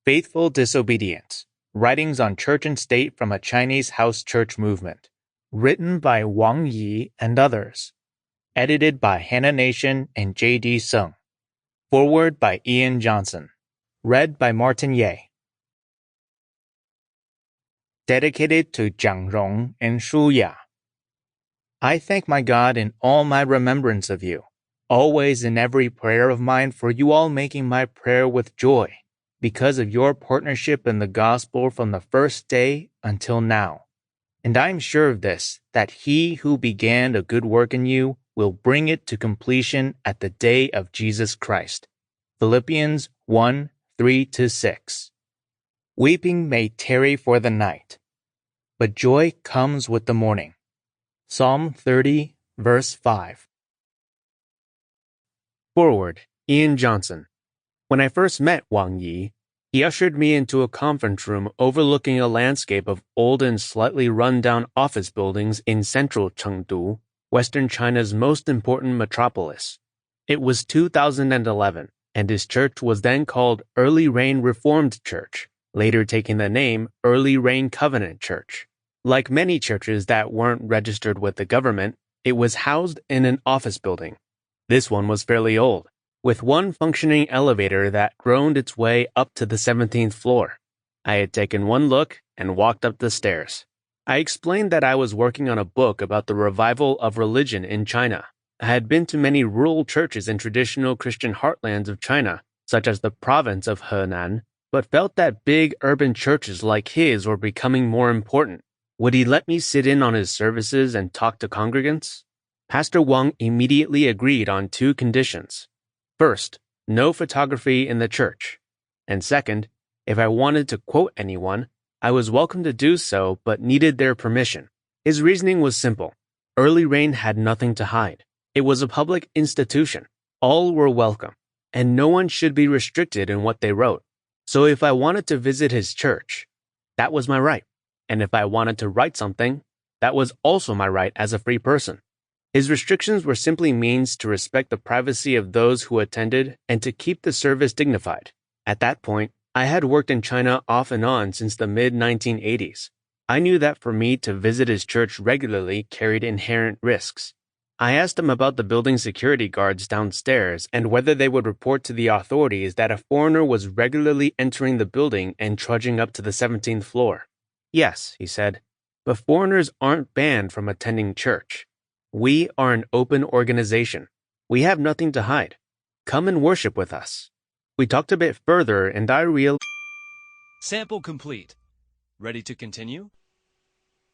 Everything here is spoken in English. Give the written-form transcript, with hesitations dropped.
Faithful Disobedience, Writings on Church and State from a Chinese House Church Movement, written by Wang Yi and others, edited by Hannah Nation and J.D. Sung, foreword by Ian Johnson, read by Martin Ye. Dedicated to Jiang Rong and Shu Ya. I thank my God in all my remembrance of you, always in every prayer of mine for you all making my prayer with joy, because of your partnership in the gospel from the first day until now. And I am sure of this, that he who began a good work in you will bring it to completion at the day of Jesus Christ. Philippians 1:3-6. Weeping may tarry for the night, but joy comes with the morning. Psalm 30, verse 5. Forward, Ian Johnson. When I first met Wang Yi, he ushered me into a conference room overlooking a landscape of old and slightly run-down office buildings in central Chengdu, Western China's most important metropolis. It was 2011, and his church was then called Early Rain Reformed Church, later taking the name Early Rain Covenant Church. Like many churches that weren't registered with the government, it was housed in an office building. This one was fairly old, with one functioning elevator that groaned its way up to the 17th floor. I had taken one look and walked up the stairs. I explained that I was working on a book about the revival of religion in China. I had been to many rural churches in traditional Christian heartlands of China, such as the province of Henan, but felt that big urban churches like his were becoming more important. Would he let me sit in on his services and talk to congregants? Pastor Wang immediately agreed on two conditions. First, no photography in the church. And second, if I wanted to quote anyone, I was welcome to do so but needed their permission. His reasoning was simple. Early Rain had nothing to hide. It was a public institution. All were welcome, and no one should be restricted in what they wrote. So if I wanted to visit his church, that was my right. And if I wanted to write something, that was also my right as a free person. His restrictions were simply means to respect the privacy of those who attended and to keep the service dignified. At that point, I had worked in China off and on since the mid-1980s. I knew that for me to visit his church regularly carried inherent risks. I asked him about the building security guards downstairs and whether they would report to the authorities that a foreigner was regularly entering the building and trudging up to the 17th floor. Yes, he said, but foreigners aren't banned from attending church. We are an open organization. We have nothing to hide. Come and worship with us. We talked a bit further and I realized... Sample complete. Ready to continue?